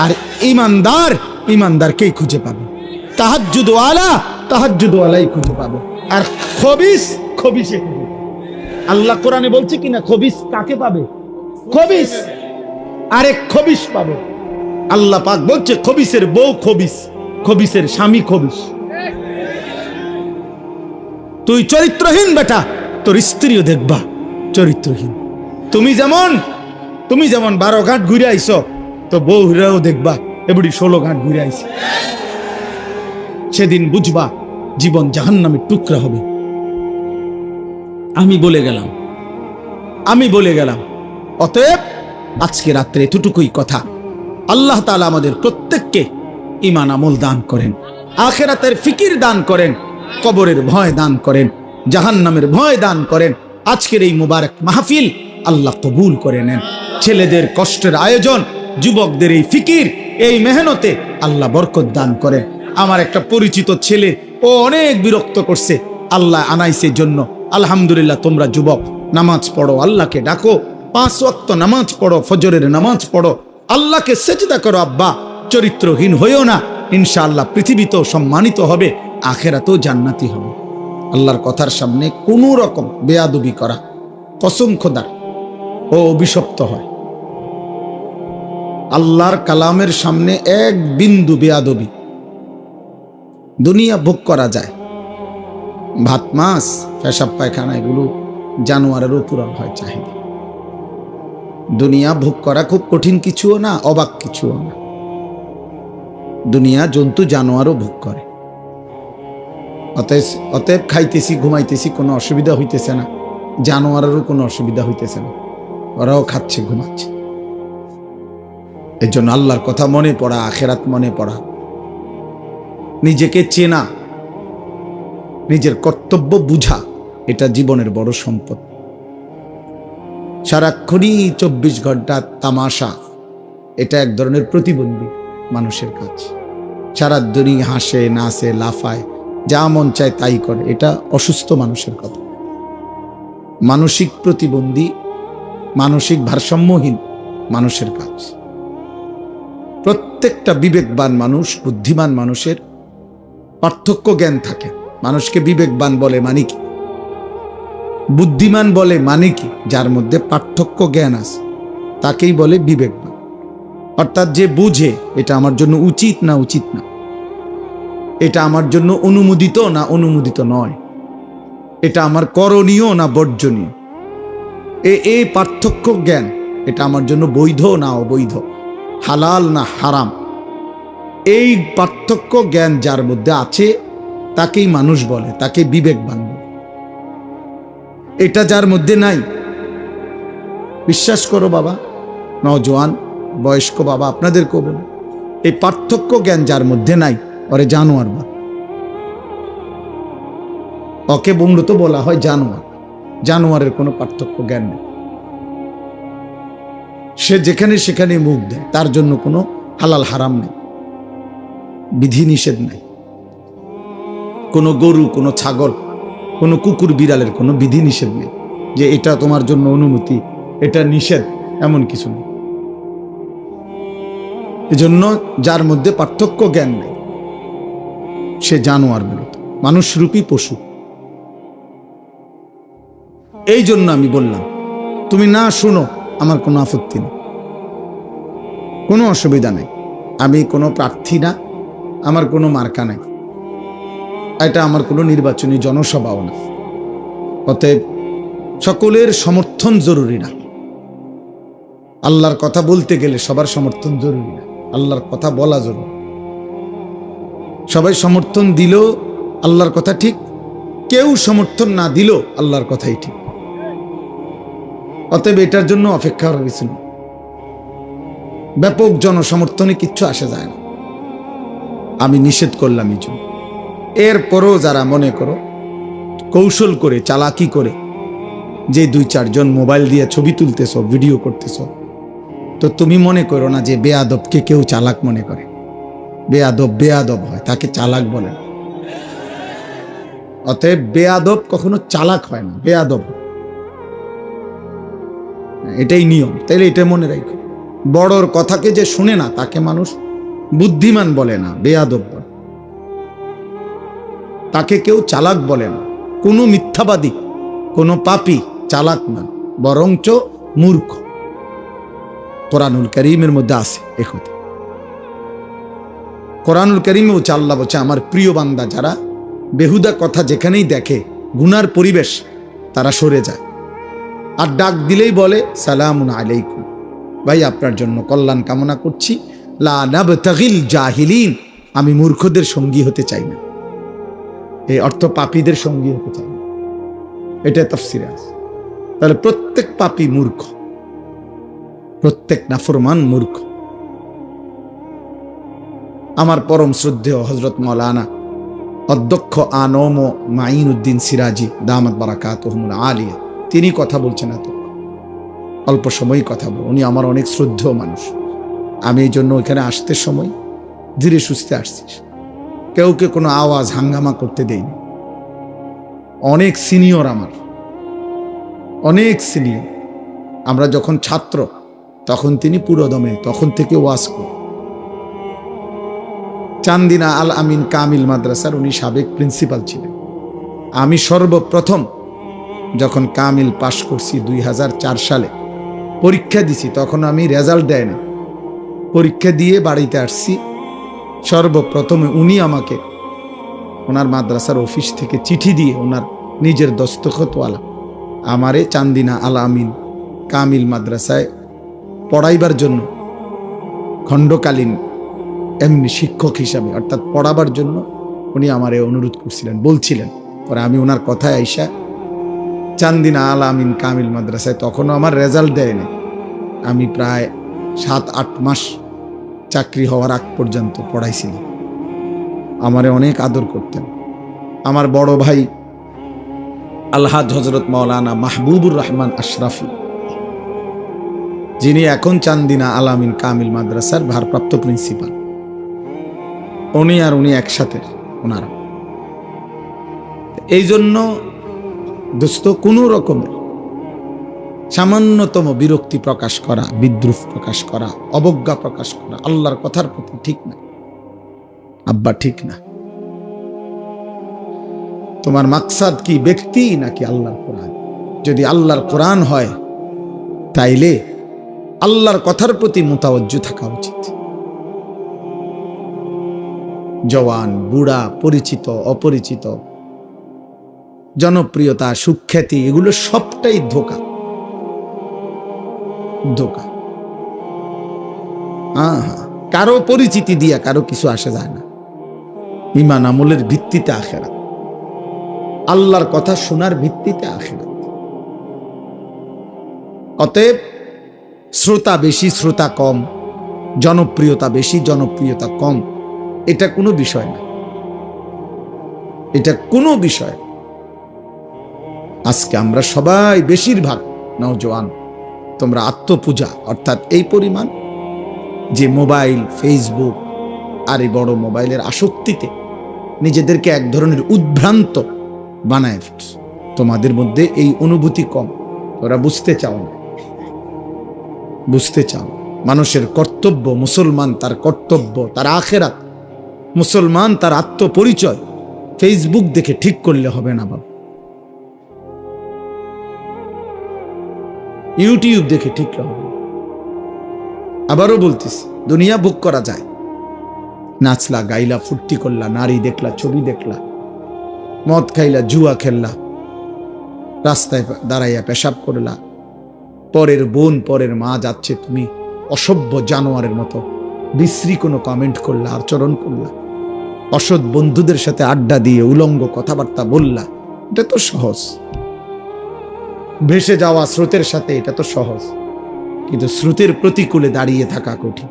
আর ইমানদার ইমানদারকেই খুঁজে পাবে, তাহাজ্জুদওয়ালা তাহাজ্জুদওয়ালাই খুঁজে পাবে। আর খবিস খবিসে খুঁজে পাবে। আল্লাহ কোরআনে বলছে কিনা খবিস কাকে পাবে? খবিস, আরেক খবিস পাবে। আল্লাহ পাক বলছে খবিসের বউ খবিস, খবিসের স্বামী খবিস। তুই চরিত্রহীন বেটা, তোর স্ত্রীও দেখবা চরিত্রহীন। তুমি যেমন 12 ঘাট ঘুরে আইস, তো বউ হিরাও দেখবা এবড়ি 16 ঘাট ঘুরে আইছে। সেদিন বুঝবা জীবন জাহান্নামের টুকরা হবে। আমি বলে গেলাম। অতএব আজকে রাত্রে এতটুকুই কথা। আল্লাহ তাআলা আমাদের প্রত্যেককে ঈমান আমল দান করেন, আখিরাতের ফিকির দান করেন, কবরের ভয় দান করেন, জাহান্নামের ভয় দান করেন। আজকের এই মুবারক মাহফিল আল্লাহ কবুল করে নেন। ছেলেদের কষ্টের আয়োজন, যুবকদের এই ফিকির, এই মেহনতে আল্লাহ বরকত দান করেন। আমার একটা পরিচিত ছেলে, ও অনেক বিরক্ত করছে, আল্লাহ আনাইছে জন্য আলহামদুলিল্লাহ। তোমরা যুবক নামাজ পড়ো, আল্লাহকে ডাকো, 5 ওয়াক্ত নামাজ পড়ো, ফজরের নামাজ পড়ো, আল্লাহকে সেজদা করো। আব্বা চরিত্রহীন হইও না, ইনশাআল্লাহ পৃথিবীতেও সম্মানিত হবে, আখিরাতেও জান্নাতি হবে। আল্লাহর কথার সামনে কোনো রকম বেয়াদবি করা কসম খোদার ও অভিশপ্ত হয়। আল্লাহর কালামের সামনে এক বিন্দু বেয়াদবি, দুনিয়া ভোগ করা যায়। ভাত মাছ, পেশাব পায়খানা এগুলো জানোয়ারেরও পুরা হয় চাহিদা। দুনিয়া ভোগ করা খুব কঠিন কিছুও না, অবাক কিছুও না। দুনিয়া জন্তু জানোয়ারও ভোগ করে। অতএব খাইতেছি, ঘুমাইতেছি, কোনো অসুবিধা হইতেছে না, জানোয়ারেরও কোনো অসুবিধা হইতেছে না, ওরাও খাচ্ছে, ঘুমাচ্ছে। এর জন্য আল্লাহর কথা মনে পড়া, আখিরাত মনে পড়া, নিজেকে চেনা, নিজের কর্তব্য বুঝা, এটা জীবনের বড় সম্পদ। সারাক্ষণই 24 ঘন্টা তামাশা, এটা এক ধরনের প্রতিবন্ধী মানুষের কাজ। সারা দুনিয়া হাসে, নাচে, লাফায়, যা মন চায় তাই করে, এটা অসুস্থ মানুষের কথা। মানসিক প্রতিবন্ধী, মানসিক ভারসাম্যহীন মানুষের কাজ। প্রত্যেকটা বিবেকবান মানুষ, বুদ্ধিমান মানুষের পার্থক্য জ্ঞান থাকে। মানুষকে বিবেকবান বলে মানে কি, বুদ্ধিমান বলে মানে কি? যার মধ্যে পার্থক্য জ্ঞান আছে তাকেই বলে বিবেকবান। অর্থাৎ যে বুঝে এটা আমার জন্য উচিত না উচিত না, এটা আমার জন্য অনুমোদিত না অনুমোদিত নয়, এটা আমার করণীয় না বর্জনীয়, এই পার্থক্য জ্ঞান, এটা আমার জন্য বৈধ না অবৈধ, হালাল না হারাম, এই পার্থক্য জ্ঞান যার মধ্যে আছে তাকেই মানুষ বলে, তাকে বিবেকবান বলে। এটা যার মধ্যে নাই, বিশ্বাস করো বাবা, নওজোয়ান বয়স্ক বাবা, আপনাদেরকেও বলে, এই পার্থক্য জ্ঞান যার মধ্যে নাই, ওরে জানোয়ার বা, ওকে মূলত বলা হয় জানোয়ার। জানোয়ারের কোনো পার্থক্য জ্ঞান নেই। সে যেখানে সেখানে মুখ দেয়, তার জন্য কোনো হালাল হারাম নেই, বিধি নিষেধ নাই। কোনো গরু, কোনো ছাগল, কোনো কুকুর, বিড়ালের কোনো বিধি নিষেধ নেই যে এটা তোমার জন্য অনুমতি, এটা নিষেধ, এমন কিছু নেই। এজন্য যার মধ্যে পার্থক্য জ্ঞান নেই সে জানোয়ার মূলত, মানুষরূপী পশু। এই জন্য আমি বললাম তুমি না শুনো, আমার কোনো আপত্তি নেই, কোনো অসুবিধা নেই। আমি কোনো প্রার্থী না, আমার কোনো মার্কা নাই, এটা আমার কোনো নির্বাচনী জনসভাও না। অতএব সকলের সমর্থন জরুরি না। আল্লাহর কথা বলতে গেলে সবার সমর্থন জরুরি না, আল্লাহর কথা বলা জরুরি। সবাই সমর্থন দিলেও আল্লাহর কথা ঠিক কেউ সমর্থন না দিল আল্লাহর কথাই ঠিক। অতএব এটার জন্য অপেক্ষা করা গেছিল। ব্যাপক জনসমর্থনে কিচ্ছু আসে যায় না, আমি নিষেধ করলাম এই জন্য। এরপরও যারা মনে করো কৌশল করে চালাকি করে যে 2-4 জন মোবাইল দিয়ে ছবি তুলতেছ, ভিডিও করতেছ, তো তুমি মনে করো না যে বেয়াদবকে কেউ চালাক মনে করে। বেয়াদব বেয়াদব হয়, তাকে চালাক বলে না। অতএব বেয়াদব কখনো চালাক হয় না, বেয়াদব, এটাই নিয়ম। তাইলে এটা মনে রাখো, বড়র কথাকে যে শুনে না তাকে মানুষ বুদ্ধিমান বলে না, বেয়াদব বলে। তাকে কেউ চালাক বলে না। কোনো মিথ্যাবাদী, কোনো পাপী চালাক না, বরঞ্চ মূর্খ। কোরআনুল কারীমের মধ্যে আছে এ কথা। কোরআনুল কারীমে বলছে, আল্লাহ বলছে, আমার প্রিয় বান্দা যারা বেহুদা কথা যেখানেই দেখে, গুনার পরিবেশ, তারা সরে যায়। আর ডাক দিলেই বলে সালামুন আলাইকুম, ভাই আপনার জন্য কল্যাণ কামনা করছি, লা নাবতাগিল জাহিলিন, আমি মূর্খদের সঙ্গী হতে চাই না। এই অর্থ পাপীদের সঙ্গী হতে চাই না, এটা তাফসিরে আছে। তাহলে প্রত্যেক পাপী মূর্খ, প্রত্যেক নাফরমান মূর্খ। আমার পরম শ্রদ্ধেয় হযরত মাওলানা অধ্যক্ষ আনম মাইনুদ্দিন সিরাজি দামাত বারাকাতুহুমুল আলিয়া, তিনি কথা বলছেন, এত অল্প সময়ই কথা বল। উনি আমার অনেক শ্রদ্ধেয় মানুষ। আমি এই জন্য ওইখানে আসতে সময় ধীরে সুস্থে আসছি, কেউকে কোনো আওয়াজ হাঙ্গামা করতে দেয়নি। অনেক সিনিয়র, আমার অনেক সিনিয়র। আমরা যখন ছাত্র তখন তিনি পুরোদমে তখন থেকে ওয়াজ করেন। চান্দিনা আল আমিন কামিল মাদ্রাসার উনি সাবেক প্রিন্সিপাল ছিলেন। আমি সর্বপ্রথম যখন কামিল পাশ করছি 2004 সালে, পরীক্ষা দিছি, তখন আমি রেজাল্ট দেয় না, পরীক্ষা দিয়ে বাড়িতে আসছি। সর্বপ্রথমে উনি আমাকে ওনার মাদ্রাসার অফিস থেকে চিঠি দিয়ে, ওনার নিজের দস্তখতওয়ালা, আমারে চান্দিনা আল আমিন কামিল মাদ্রাসায় পড়াইবার জন্য, খণ্ডকালীন এমনি শিক্ষক হিসাবে অর্থাৎ পড়াবার জন্য উনি আমারে অনুরোধ করছিলেন, বলছিলেন। পরে আমি ওনার কথায় আইসা চান্দিনা আল আমিন কামিল মাদ্রাসায়, তখনও আমার রেজাল্ট দেয়নি, আমি প্রায় 7-8 মাস চাকরি হওয়ার আগ পর্যন্ত পড়াইছিলাম। আমারে অনেক আদর করতেন। আমার বড় ভাই আলহাজ হযরত মাওলানা মাহবুবুর রহমান আশরাফি, যিনি এখন চান্দিনা আল আমিন কামিল মাদ্রাসার ভারপ্রাপ্ত প্রিন্সিপাল, উনি আর উনি একসাথে, ওনারা। এই জন্য দোস্ত, কোনো রকমের সামান্যতম বিরক্তি প্রকাশ করা, বিদ্রুপ প্রকাশ করা, অবজ্ঞা প্রকাশ করা আল্লাহর কথার প্রতি ঠিক না। আব্বা ঠিক না। তোমার মাকসাদ কি ব্যক্তি নাকি আল্লাহর কোরআন? যদি আল্লাহর কোরআন হয় তাইলে আল্লাহর কথার প্রতি মুতাওয়াজ্জু থাকা উচিত। জওয়ান, বুড়া, পরিচিত, অপরিচিত, জনপ্রিয়তা, সুখ্যাতি, এগুলো সবটাই ধোঁকা, ধোঁকা। কারো পরিচিতি দিয়া কারো কিছু আসে যায় না। ঈমান আমলের ভিত্তিতে আখিরাত, আল্লাহর কথা শোনার ভিত্তিতে আখিরাত। অতএব শ্রোতা বেশি, শ্রোতা কম, জনপ্রিয়তা বেশি, জনপ্রিয়তা কম, এটা কোনো বিষয় না, এটা কোনো বিষয়। আজকে আমরা সবাই, বেশিরভাগ নওজোয়ান, তোমরা আত্মপূজা অর্থাৎ এই পরিমাণ যে মোবাইল, ফেসবুক আর এই বড় মোবাইলের আসক্তিতে নিজেদেরকে এক ধরনের উদ্ভ্রান্ত বানায় ফেলছ। তোমাদের মধ্যে এই অনুভূতি কম, তোরা বুঝতে চাও না, বুঝতে চাও। মানুষের কর্তব্য, মুসলমান তার কর্তব্য, তার আখিরাত, মুসলমান তার আত্মপরিচয় ফেসবুক দেখে ঠিক করলে হবে না বাবা, ইউটিউব দেখে ঠিক হবে। আবারও বলতেছি, দুনিয়া ভোগ করা যায়, নাচলা, গাইলা, ফুর্তি করলা, নারী দেখলা, ছবি দেখলা, মদ খাইলা, জুয়া খেললা, রাস্তায় দাঁড়াইয়া পেশাব করলা, পরের বোন, পরের মা যাচ্ছে, তুমি অসভ্য জানোয়ারের মতো বিশ্রী কোনো কমেন্ট করলা, আচরণ করলা, অসৎ বন্ধুদের সাথে আড্ডা দিয়ে উলঙ্গ কথাবার্তা বললা, এটা তো সহজ, ভেসে যাওয়া স্রোতের সাথে এটা তো সহজ, কিন্তু স্রোতের প্রতিকূলে দাঁড়িয়ে থাকা কঠিন।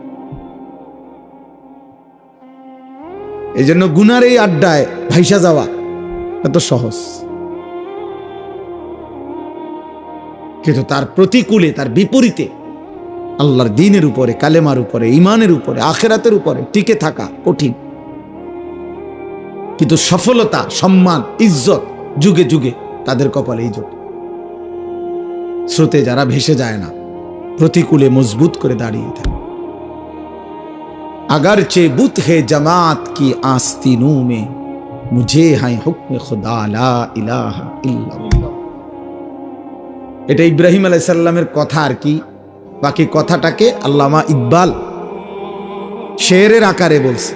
এই জন্য গুনার এই আড্ডায় ভাইসা যাওয়া এত সহজ, কিন্তু তার প্রতিকূলে, তার বিপরীতে আল্লাহর দ্বীনের উপরে, কালেমার উপরে, ঈমানের উপরে, আখিরাতের উপরে টিকে থাকা কঠিন। কিন্তু সফলতা, সম্মান, ইজ্জত যুগে যুগে তাদের কপালেই জোটে। স্রোতে যারা ভেসে যায় না, প্রতিকূলে মজবুত করে দাঁড়িয়ে থাকে। अगर चे बुत है जमात की आस्तीनों में मुझे है हुक्म खुदा ला इलाहा इल्लल्लाह। এটা ইব্রাহিম আলাইহিস সালামের কথা আর কি, বাকি কথাটাকে আল্লামা ইকবাল শেরের আকারে বলছে।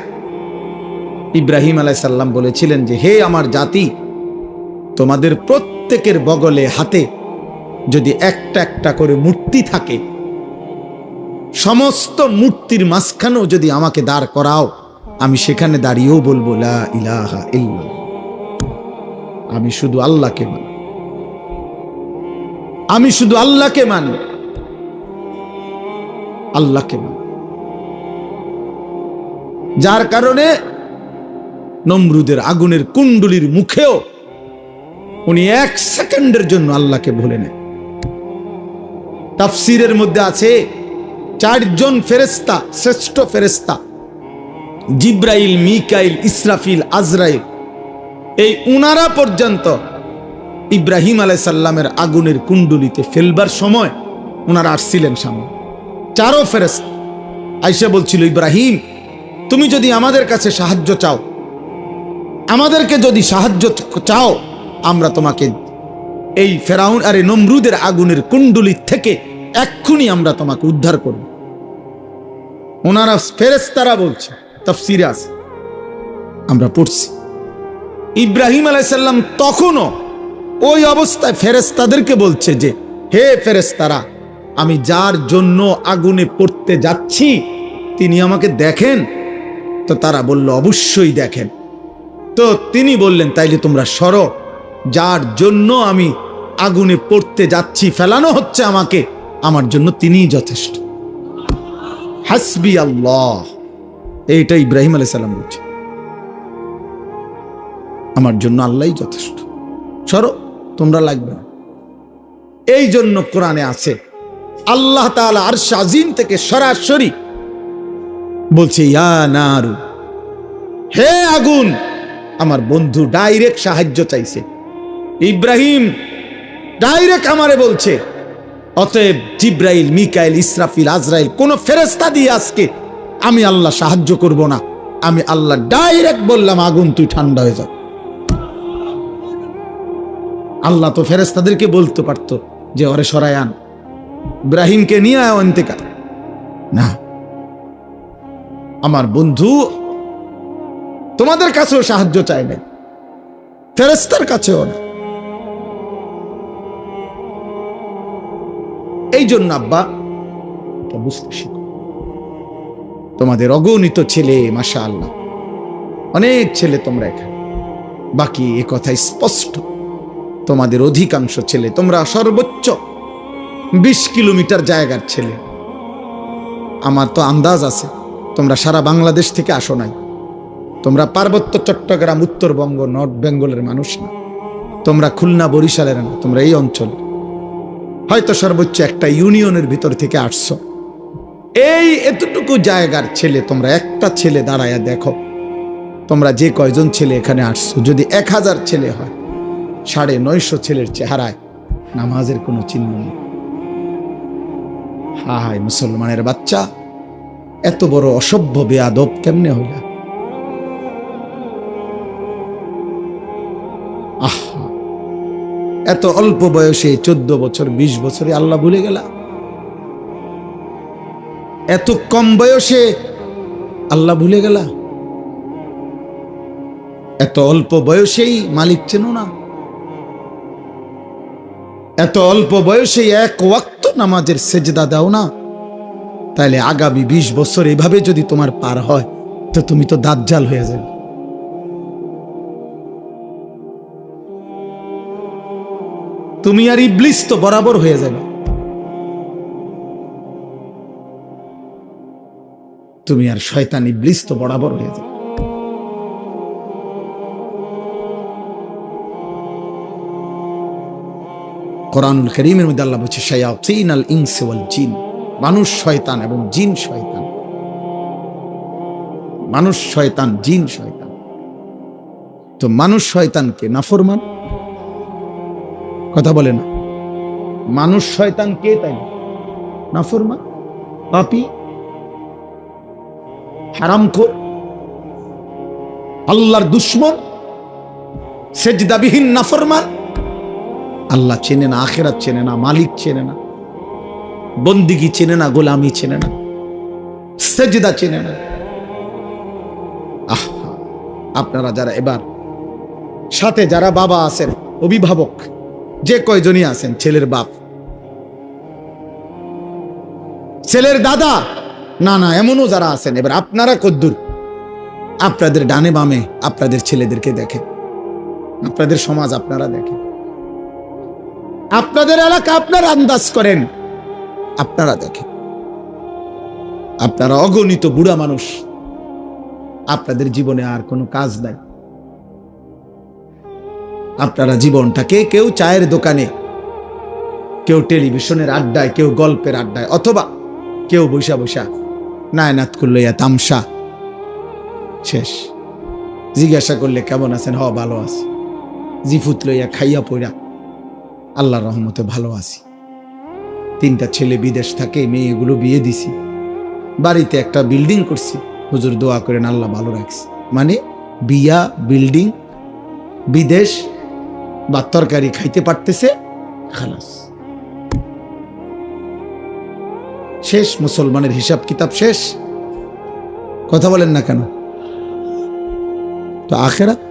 ইব্রাহিম আলাইহিস সালাম বলেছিলেন যে, হে আমার জাতি, তোমাদের প্রত্যেকের বগলে হাতে যদি একটা একটা করে মূর্তি থাকে, সমস্ত মূর্তির মাঝখানেও যদি আমাকে দাঁড় করাও, আমি সেখানে দাঁড়িয়েও বলবো লা ইলাহা ইল্লাল্লাহ। আমি শুধু আল্লাহকে মানি, আমি শুধু আল্লাহকে মানি, আল্লাহকে মানি। যার কারণে নমরুদের আগুনের কুণ্ডুলির মুখেও উনি এক সেকেন্ডের জন্য আল্লাহকে ভুলে নেন। তাফসীরের মধ্যে আছে, চারজন ফেরেশতা, শ্রেষ্ঠ ফেরেশতা জিব্রাইল, মিকাইল, ইসরাফিল, আজরাইল, এই উনারা পর্যন্ত ইব্রাহিম আলাইহিস সালামের আগুনের কুণ্ডুলিতে ফেলবার সময় উনারা আসছিলেন সামনে। চারও ফেরেশতা আয়েশা বলছিল, ইব্রাহিম তুমি যদি আমাদের কাছে সাহায্য চাও, আমাদেরকে যদি সাহায্য চাও, আমরা তোমাকে এই ফেরাউন আর নমরুদের আগুনের কুণ্ডুলি থেকে এক্ষুনি আমরা তোমাকে উদ্ধার করব। ওনারা ফেরেশতারা বলছে, তাফসীরে আছে, আমরা পড়ছি। ইব্রাহিম আলাইহিস সালাম তখনও ওই অবস্থায় ফেরেশতাদেরকে বলছে যে, হে ফেরেশতারা, আমি যার জন্য আগুনে পড়তে যাচ্ছি তিনি আমাকে দেখেন? তো তারা বলল, অবশ্যই দেখেন। তো তিনি বললেন, তাইলে তোমরা সরো, যার জন্য আমি আগুনে পড়তে যাচ্ছি, ফেলানো হচ্ছে আমাকে, আমার জন্য তিনিই যথেষ্ট। হাসবি আল্লাহ, এইটা ইব্রাহিম আলাইহিস সালাম বলছে, আমার জন্য আল্লাহই যথেষ্ট, সরো, তোমরা লাগবে না। এই জন্য কোরআনে আছে, আল্লাহ তাআলা আরশ আজিম থেকে সরাসরি বলছে, ইয়া নারু, হে আগুন, আমার বন্ধু ডাইরেক্ট সাহায্য চাইছে। ইব্রাহিম ডাইরেক্ট আমারে বলছে, অতএব জিব্রাইল, মিকাইল, ইসরাফিল, আজরাইল কোন ফেরেশতা দিয়ে আজকে আমি আল্লাহ সাহায্য করব না। আমি আল্লাহ ডাইরেক্ট বললাম, আগুন তুই ঠান্ডা হয়ে যা। আল্লাহ তো ফেরেশতাদেরকে বলতে পারতো যে ওরে সরায় আন, ইব্রাহিমকে নিয়ে আয় অন্তেকার। না, আমার বন্ধু তোমাদের কাছেও সাহায্য চায় নাই, ফেরেশতার কাছেও না। এই জন্য আব্বা বুঝতে শিখো, তোমাদের অগণিত ছেলে, মাশাআল্লাহ অনেক ছেলে তোমরা এখানে, বাকি এ কথা স্পষ্ট, তোমাদের অধিকাংশ ছেলে, তোমরা সর্বোচ্চ 20 কিলোমিটার জায়গার ছেলে। আমার তো আন্দাজ আছে তোমরা সারা বাংলাদেশ থেকে আসো নাই, তোমরা পার্বত্য চট্টগ্রাম, উত্তরবঙ্গ, নর্থ বেঙ্গলের মানুষ না, তোমরা খুলনা, বরিশালের না, তোমরা এই অঞ্চল, হয়তো সর্বোচ্চ একটা ইউনিয়নের ভিতর থেকে আসছো। এই এতটুকু জায়গার ছেলে, তোমরা একটা ছেলে দাঁড়ায়া দেখো, তোমরা যে কয়জন ছেলে এখানে আসছো, যদি 1000 ছেলে হয়, 950 ছেলের চেহারায় নামাজের কোনো চিহ্ন নেই। হায় মুসলমানের বাচ্চা, এত বড় অসভ্য বেয়াদব কেমনে হইলা? আহা, এত অল্প বয়সে 14 বছর 20 বছরে আল্লাহ ভুলে গেলা? এত কম বয়সে আল্লাহ ভুলে গেলা? এত অল্প বয়সেই মালিক চেনো না? এত অল্প বয়সেই এক ওয়াক্ত নামাজের সেজদা দাও না? তাহলে আগামী 20 বছর এভাবে যদি তোমার পার হয়, তো তুমি তো দাজ্জাল হয়ে যাবে। তুমি আর ইবলিস তো বরাবর হয়ে যাবে। তুমি আর শয়তান ইবলিস তো বরাবর হয়ে যাবে। কোরআনুল কারীমের মধ্যে আল্লাহ বলছে শায়াতিনাল ইনসি ওয়াল জিন, মানুষ শয়তান এবং জিন শয়তান। মানুষ শয়তান, জিন শয়তান। তো মানুষ শয়তানকে নাফরমান, কথা বলে না। মানুষ শয়তান কে? তাই নাফরমান, পাপী, হারামখোর, আল্লাহর দুশ্মন, সেজদাবিহীন নাফরমান। আল্লাহ চেনে না, আখিরাত চেনে না, মালিক চেনে না, বন্দিগি চেনে না, গোলামি চেনে না, সেজদা চেনে না। আপনারা যারা এবার সাথে যারা বাবা আছেন, অভিভাবক যে কয়জনই আছেন, ছেলের বাপ, ছেলের দাদা, না না এমনও যারা আছেন, এবার আপনারা কদ্দুর আপনাদের ডানে বামে আপনাদের ছেলেদেরকে দেখেন, আপনাদের সমাজ আপনারা দেখেন, আপনাদের এলাকা আপনারা আন্দাজ করেন, আপনারা দেখেন। আপনারা অগণিত বুড়া মানুষ, আপনাদের জীবনে আর কোনো কাজ নাই। আপনারা জীবনটাকে কেউ চায়ের দোকানে, কেউ টেলিভিশনের আড্ডায়, কেউ গল্পের আড্ডায়, অথবা কেউ বৈশা বৈশা নায়নাত করলে তামসা শেষ। জিজ্ঞাসা করলে কেমন আছেন? হ ভালো আছি। জিফুত লইয়া খাইয়া পইরা আল্লাহর রহমতে ভালো আছি। 3টা ছেলে বিদেশ থাকে, মেয়েগুলো বিয়ে দিছি, বাড়িতে একটা বিল্ডিং করছি, হুজুর দোয়া করেন আল্লাহ ভালো রাখছি। মানে বিয়া, বিল্ডিং, বিদেশ, বা তরকারি খাইতে পারতেছে, খালাস শেষ। মুসলমানের হিসাব কিতাব শেষ। কথা বলেন না কেন? তো আখিরাত,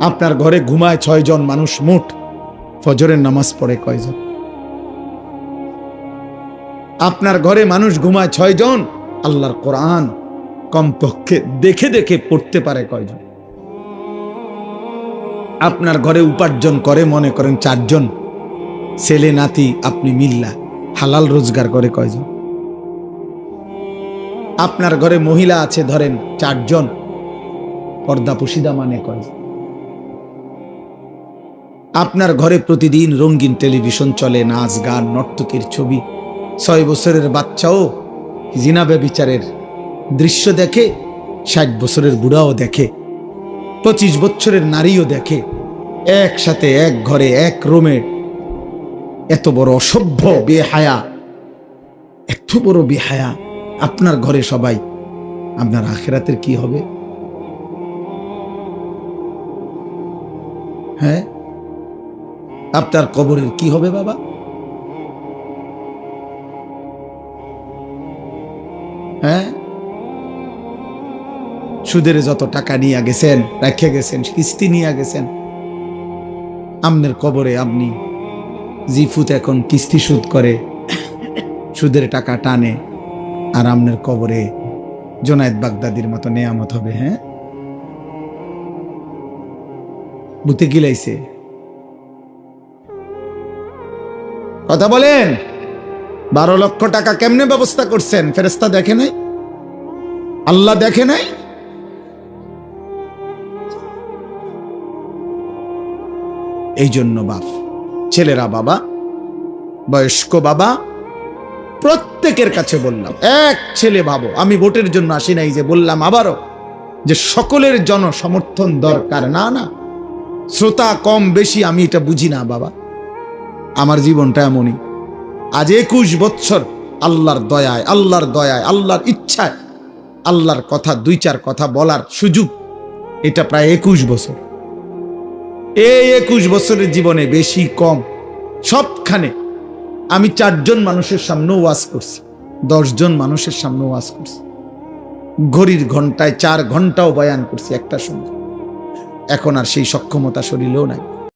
আপনার ঘরে ঘুমায় 6 জন মানুষ, মোট ফজরের নামাজ পড়ে কয়জন? আপনার ঘরে মানুষ ঘুমায় 6 জন, আল্লাহর কোরআন কমপক্ষে দেখে দেখে পড়তে পারে কয়জন? আপনার ঘরে উপার্জন করে মনে করেন 4 জন, ছেলে নাতি আপনি মিল্লা হালাল রোজগার করে কয়জন? আপনার ঘরে মহিলা আছে ধরেন 4 জন, পর্দা পুশিদা মানে কয়জন? আপনার ঘরে প্রতিদিন রঙিন টেলিভিশন চলে, নাচ গান, নর্তকীর ছবি, 6 বছরের বাচ্চাও জিনা ব্যভিচারের দৃশ্য দেখে, 60 বছরের বুড়াও দেখে, 25 বছরের নারীও দেখে, একসাথে এক ঘরে এক রুমে। এত বড় অসভ্য বেহায়া, এত বড় বেহায়া আপনার ঘরে সবাই, আপনার আখিরাতের কি হবে? হ্যাঁ, আপনার কবরের কি হবে বাবা? হ্যাঁ, সুদের যত টাকা নিয়ে গেছেন, রেখে গেছেন, কিস্তি নিয়ে গেছেন, আপনার কবরে আপনি জিফুত এখন কিস্তি সুদ করে, সুদের টাকা টানে, আর আপনার কবরে জোনায়েদ বাগদাদির মতো নেয়ামত হবে। হ্যাঁ, বুতে গিলাইছে। কথা বলেন, 12 লক্ষ টাকা কেমনে ব্যবস্থা করছেন? ফেরেশতা দেখে নাই? আল্লাহ দেখে নাই? এই জন্য বাপ, ছেলেরা বাবা, বয়স্ক বাবা, প্রত্যেকের কাছে বললাম, এক ছেলে ভাবো, আমি ভোটের জন্য আসি নাই যে বললাম আবারও যে সকলের জনসমর্থন দরকার, না না, শ্রোতা কম বেশি আমি এটা বুঝি না বাবা। আমার জীবনটা এমনই। আজ 21 বছর আল্লাহর দয়ায়, আল্লাহর দয়ায়, আল্লাহর ইচ্ছায়, আল্লাহর কথা 2-4 কথা বলার সুযোগ, এটা প্রায় 21 বছর। এই 21 বছরের জীবনে বেশি কম সবখানে আমি 4 জন মানুষের সামনে ওয়াজ করছি, 10 জন মানুষের সামনে ওয়াজ করছি, ঘড়ির ঘন্টায় 4 ঘন্টাও বয়ান করছি একটা সময়। এখন আর সেই সক্ষমতা শরীরেও নাই।